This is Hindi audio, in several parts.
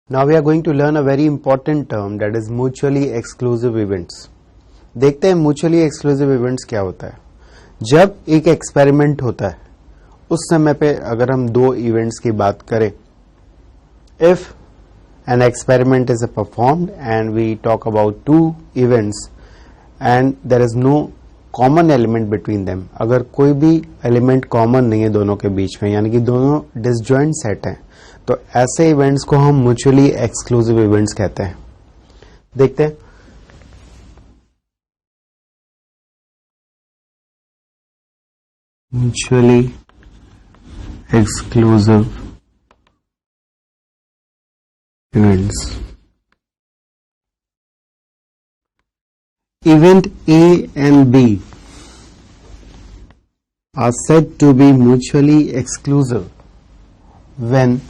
Now we are going to learn a very important term, that is mutually exclusive events. देखते हैं mutually exclusive events क्या होता है। जब एक एक्सपेरिमेंट होता है उस समय पे अगर हम दो इवेंट्स की बात करें, if an experiment is performed and we talk about two events and there is no common element between them, अगर कोई भी एलिमेंट कॉमन नहीं है दोनों के बीच में, यानी कि दोनों डिसजॉइंट सेट हैं, तो ऐसे इवेंट्स को हम म्यूचुअली एक्सक्लूसिव इवेंट्स कहते हैं। देखते हैं। Mutually exclusive events, event A and B are said to be mutually exclusive when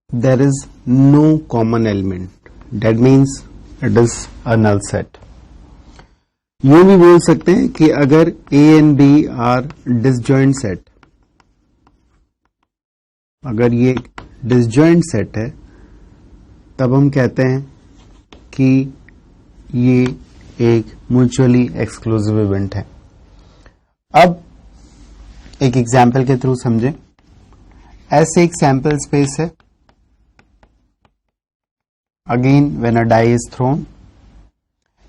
there is no common element. That means it is a null set. यूं भी बोल सकते हैं कि अगर A and B are disjoint set, अगर ये disjoint set है तब हम कहते हैं कि ये एक म्यूचुअली एक्सक्लूसिव इवेंट है। अब एक एग्जाम्पल के थ्रू समझें। ऐसे एक सैंपल स्पेस है, again when a die is thrown,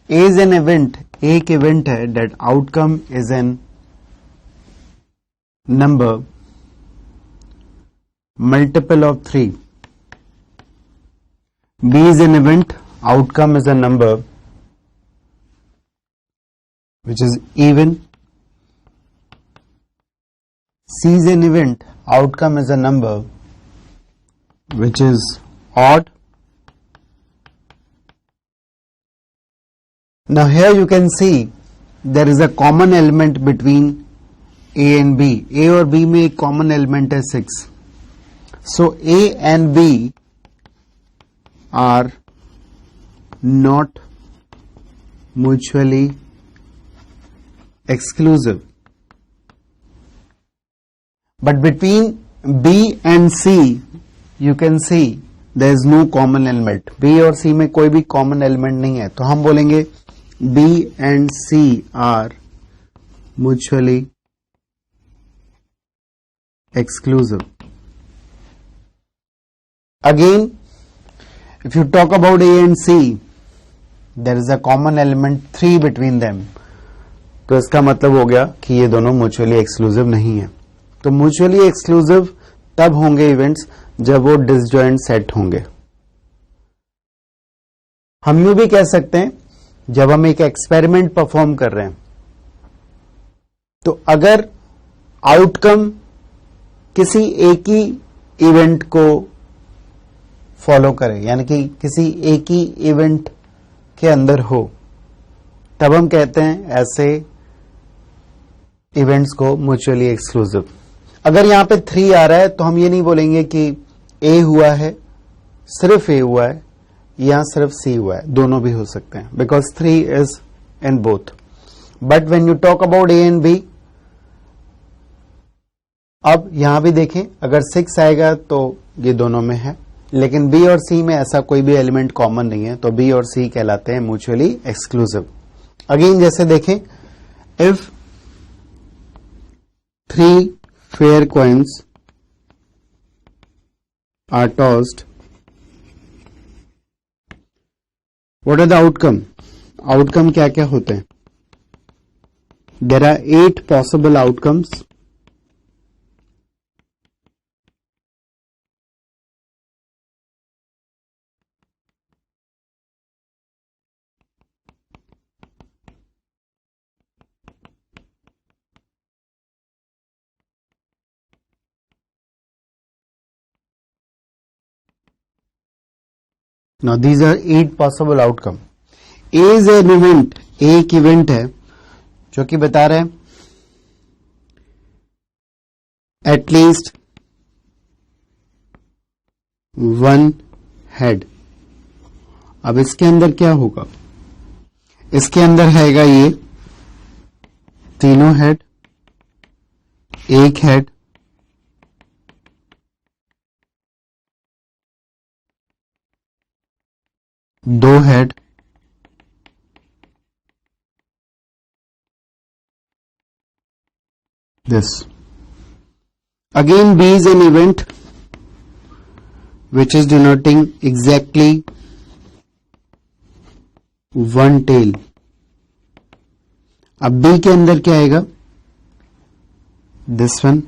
A is an event, एक इवेंट है that outcome is an number multiple of 3। B is an event, outcome is a number which is even. C is an event, outcome is a number which is odd. Now here you can see there is a common element between A and B. A और B में एक common element है 6. So A and B are not mutually exclusive, but between B and C you can see there is no common element. B और C में कोई भी common element नहीं है, तो हम बोलेंगे B and C are mutually exclusive. Again, if you talk about A and C, there is a common element 3 between them. तो इसका मतलब हो गया कि ये दोनों म्यूचुअली एक्सक्लूसिव नहीं है। तो म्यूचुअली एक्सक्लूसिव तब होंगे इवेंट्स जब वो डिसजॉइंट सेट होंगे। हम यूं भी कह सकते हैं, जब हम एक एक्सपेरिमेंट परफॉर्म कर रहे हैं तो अगर आउटकम किसी एक ही इवेंट को फॉलो करे, यानी कि किसी एक ही इवेंट के अंदर हो, तब हम कहते हैं ऐसे इवेंट्स को म्यूचुअली एक्सक्लूसिव। अगर यहां पे 3 आ रहा है तो हम ये नहीं बोलेंगे कि A हुआ है, सिर्फ A हुआ है या सिर्फ C हुआ है, दोनों भी हो सकते हैं, because 3 is in both. But when you talk about A and B, अब यहां भी देखें, अगर 6 आएगा तो ये दोनों में है, लेकिन B और C में ऐसा कोई भी एलिमेंट कॉमन नहीं है, तो B और C कहलाते हैं म्यूचुअली एक्सक्लूसिव। अगेन जैसे देखें, if 3 fair coins are tossed, what are the outcome? Outcome क्या क्या होते हैं? There are 8 possible outcomes. Now these are 8 possible outcome. A is an event, एक इवेंट है जो कि बता रहे हैं एटलीस्ट 1 हेड। अब इसके अंदर क्या होगा? इसके अंदर हैगा ये तीनों हेड, एक हेड दो head, this. Again, B is an event which is denoting exactly one tail. अब B के अंदर क्या आएगा? This one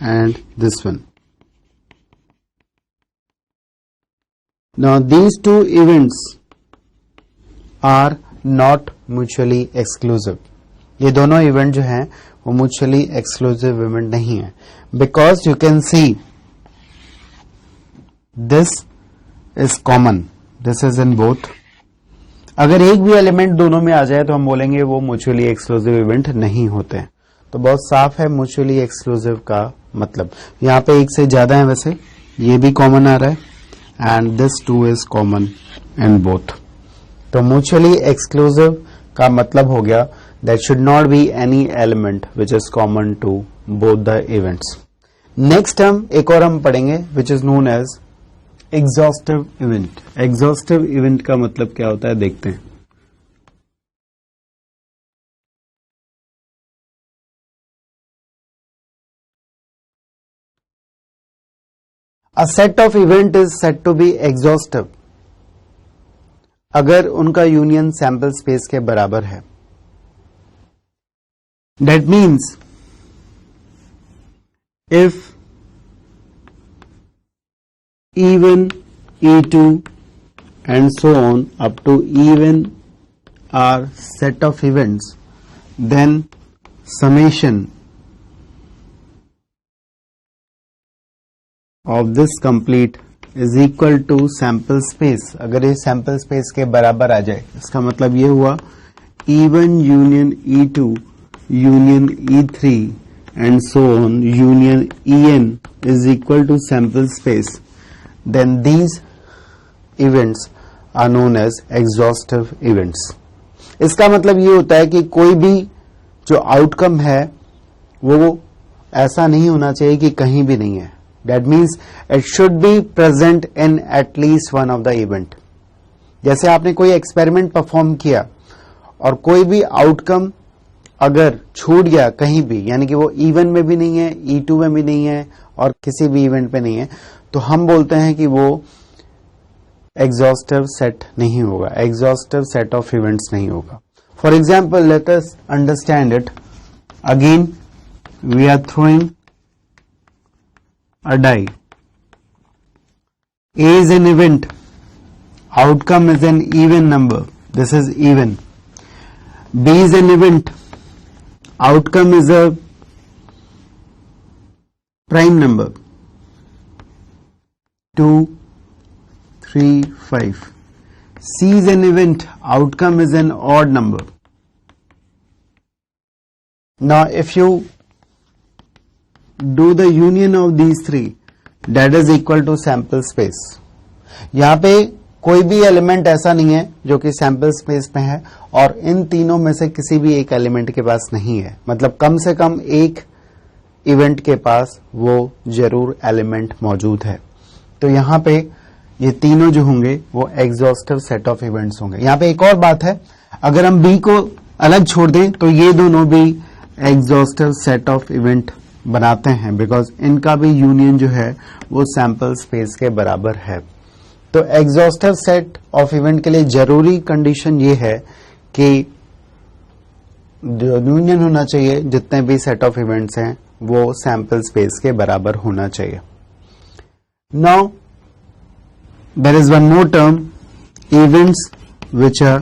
and this one. Now these two events are not mutually exclusive. ये दोनों इवेंट जो हैं वो म्यूचुअली एक्सक्लूसिव इवेंट नहीं है, because you can see this is common, this is in both. अगर एक भी एलिमेंट दोनों में आ जाए तो हम बोलेंगे वो म्यूचुअली एक्सक्लूसिव इवेंट नहीं होते हैं. तो बहुत साफ है म्यूचुअली एक्सक्लूसिव का मतलब. यहां पे एक से ज्यादा है, वैसे ये भी कॉमन आ रहा है and this two is common in both. तो म्यूचुअली एक्सक्लूसिव का मतलब हो गया that should not be any element which is common to both the events. Next term एक और हम पढ़ेंगे which is known as exhaustive event. Exhaustive event का मतलब क्या होता है देखते हैं. A set of event is said to be exhaustive अगर उनका यूनियन सैंपल स्पेस के बराबर है. That means if E1, E2 and so on up to E1 are set of events, then summation of this complete is equal to sample space. अगर ये sample space के बराबर आ जाए, इसका मतलब ये हुआ E1 union E2 union E3 and so on union En is equal to sample space, then these events are known as exhaustive events. इसका मतलब ये होता है कि कोई भी जो आउटकम है वो ऐसा नहीं होना चाहिए कि कहीं भी नहीं है. That means it should be present in at least one of the event. जैसे आपने कोई एक्सपेरिमेंट परफॉर्म किया और कोई भी आउटकम अगर छूट गया कहीं भी, यानी कि वो E1 में भी नहीं है, E2 में भी नहीं है और किसी भी इवेंट पे नहीं है, तो हम बोलते हैं कि वो एग्जॉस्टिव सेट नहीं होगा, एग्जॉस्टिव सेट ऑफ इवेंट्स नहीं होगा. For example let us understand it. Again we are throwing a die. A is an event, outcome is an even number, this is even. B is an event, outcome is a prime number. 2, 3, 5. C is an event, outcome is an odd number. Now if you do the union of these three, that is equal to sample space. यहां पे कोई भी एलिमेंट ऐसा नहीं है जो कि सैंपल स्पेस में है और इन तीनों में से किसी भी एक एलिमेंट के पास नहीं है. मतलब कम से कम एक इवेंट के पास वो जरूर एलिमेंट मौजूद है. तो यहां पे ये तीनों जो होंगे वो एग्जॉस्टिव सेट ऑफ इवेंट्स होंगे. यहां पे एक और बात है, अगर हम बी को अलग छोड़ दें तो ये दोनों भी एग्जॉस्टिव सेट ऑफ इवेंट बनाते हैं, बिकॉज इनका भी यूनियन जो है वो सैंपल स्पेस के बराबर है. तो एग्जॉस्टिव सेट ऑफ इवेंट के लिए जरूरी कंडीशन ये है कि जो यूनियन होना चाहिए जितने भी सेट ऑफ इवेंट्स हैं वो सैंपल स्पेस के बराबर होना चाहिए. Now there is one more term, events which are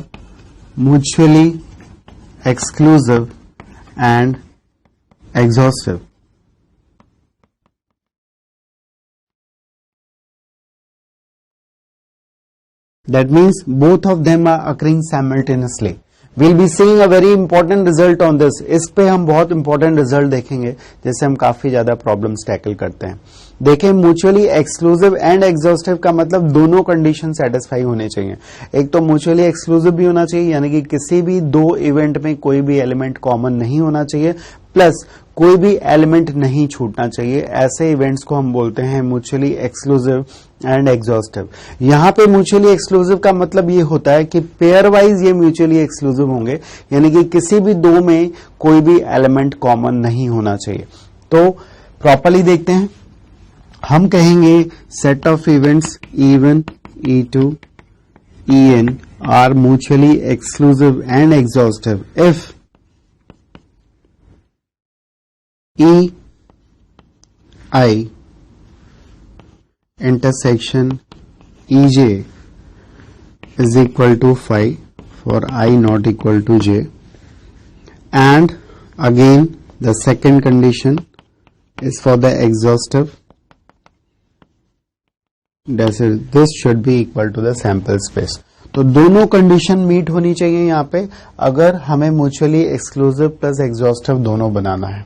mutually exclusive and exhaustive. That means both of them are occurring simultaneously. We'll be seeing a very important result on this. इस पे हम बहुत important result देखेंगे जैसे हम काफी ज्यादा problems tackle करते हैं. देखें म्यूचुअली एक्सक्लूसिव एंड एग्जॉस्टिव का मतलब दोनों कंडीशन सेटिस्फाई होने चाहिए. एक तो म्यूचुअली एक्सक्लूसिव भी होना चाहिए, यानी कि किसी भी दो इवेंट में कोई भी एलिमेंट कॉमन नहीं होना चाहिए, प्लस कोई भी एलिमेंट नहीं छूटना चाहिए। ऐसे इवेंट्स को हम बोलते हैं म्यूचुअली एक्सक्लूसिव एंड एग्जॉस्टिव। यहां पे म्यूचुअली एक्सक्लूसिव का मतलब ये होता है कि पेयर वाइज ये म्यूचुअली एक्सक्लूसिव होंगे, यानी कि किसी भी दो में कोई भी एलिमेंट कॉमन नहीं होना चाहिए। तो प्रॉपर्ली देखते हैं, हम कहेंगे set of events E1, E2, En are mutually exclusive and exhaustive if EI intersection EJ is equal to phi for I not equal to j, and again the second condition is for the exhaustive, this should be equal to the sample space। तो दोनों कंडीशन मीट होनी चाहिए यहां पे अगर हमें म्यूचुअली एक्सक्लूसिव प्लस एग्जॉस्टिव दोनों बनाना है।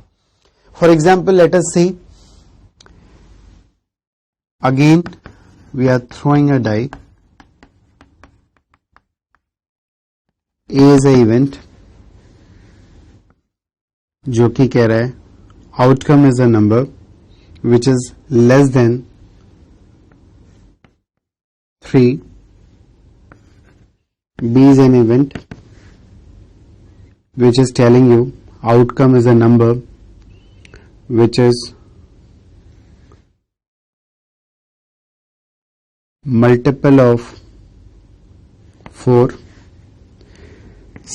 For example let us see, again we are throwing a die, A is a event जो कि कह रहा है outcome is a number which is less than 3, B is an event which is telling you outcome is a number which is multiple of 4,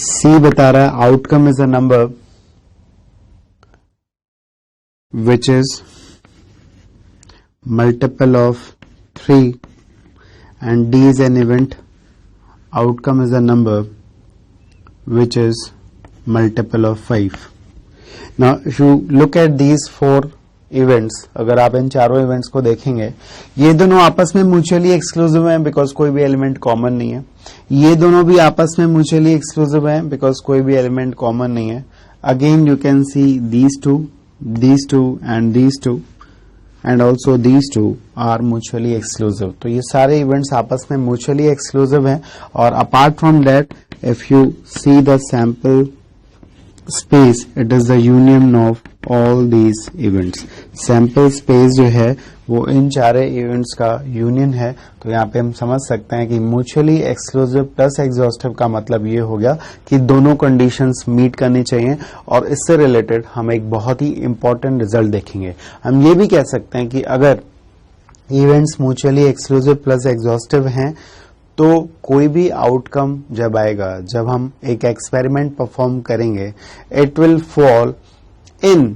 C बता रहा है outcome is a number which is multiple of 3, and D is an event, outcome is a number which is multiple of 5. Now if you look at these 4 events, अगर आप इन चारों इवेंट्स को देखेंगे, ये दोनों आपस में म्यूचुअली एक्सक्लूसिव हैं बिकॉज कोई भी एलिमेंट कॉमन नहीं है। ये दोनों भी आपस में म्यूचुअली एक्सक्लूसिव हैं बिकॉज कोई भी एलिमेंट कॉमन नहीं है। Again you can see these two and these two and also these two are mutually exclusive। तो ये सारे इवेंट्स आपस में mutually exclusive हैं। और apart from that, if you see the sample space, it is the union of all these events। sample space जो है वो इन चारे इवेंट्स का यूनियन है। तो यहाँ पे हम समझ सकते हैं कि म्यूचुअली एक्सक्लूसिव प्लस एग्जॉस्टिव का मतलब ये हो गया कि दोनों कंडीशंस मीट करनी चाहिए। और इससे रिलेटेड हम एक बहुत ही इंपॉर्टेंट रिजल्ट देखेंगे। हम ये भी कह सकते हैं कि अगर events mutually exclusive plus exhaustive हैं तो कोई भी आउटकम जब आएगा, जब हम एक एक्सपेरिमेंट परफॉर्म करेंगे, it will fall in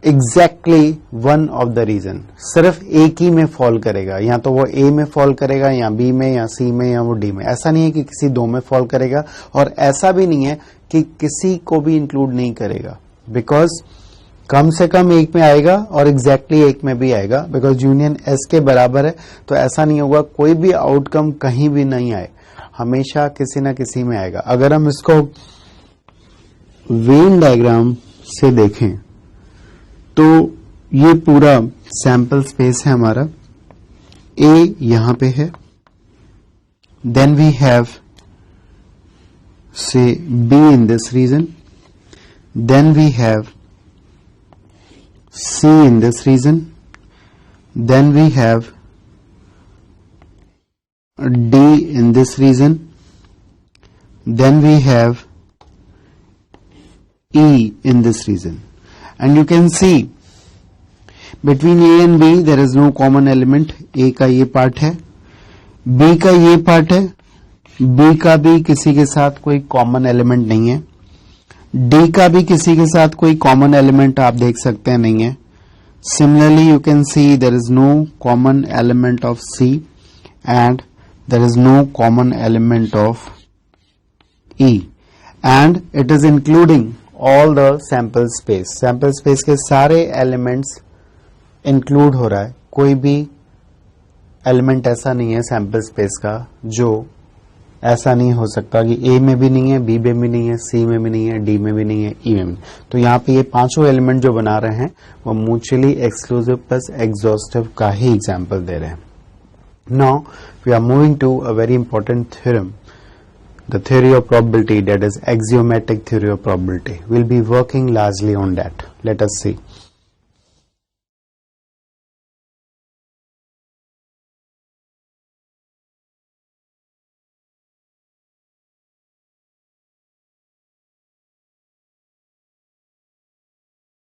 exactly one of the region. सिर्फ एक ही में फॉल करेगा, या तो वो ए में फॉल करेगा या बी में या सी में या वो डी में। ऐसा नहीं है कि किसी दो में फॉल करेगा, और ऐसा भी नहीं है कि किसी को भी इंक्लूड नहीं करेगा, बिकॉज कम से कम एक में आएगा और एग्जैक्टली एक में भी आएगा, बिकॉज यूनियन एस के बराबर है। तो ऐसा नहीं होगा कोई भी आउटकम कहीं भी नहीं आए, हमेशा किसी ना किसी में आएगा। अगर हम इसको वेन डायग्राम से देखें तो ये पूरा सैंपल स्पेस है हमारा। ए यहां पे है, then we have say B in this region, then we have C in this region, then we have D in this region, then we have E in this region. And you can see between A and B there is no common element। A का ये पार्ट है, B का ये पार्ट है, B का भी किसी के साथ कोई कॉमन एलिमेंट नहीं है, D का भी किसी के साथ कोई कॉमन एलिमेंट आप देख सकते हैं नहीं है। Similarly you can see there is no common element of C and there is no common element of E, and it is including all the sample space। sample space के सारे elements include हो रहा है, कोई भी element ऐसा नहीं है sample space का जो ऐसा नहीं हो सकता कि A में भी नहीं है, B में भी नहीं है, C में भी नहीं है, D में भी नहीं है, E में भी। तो यहाँ पे ये पांचों एलिमेंट जो बना रहे हैं वो म्यूचुअली एक्सक्लूसिव प्लस एग्जॉस्टिव का ही एग्जाम्पल दे रहे हैं। Now we are moving to a very important theorem the theory of probability, that is axiomatic theory of probability. We'll be working largely on that. Let us see.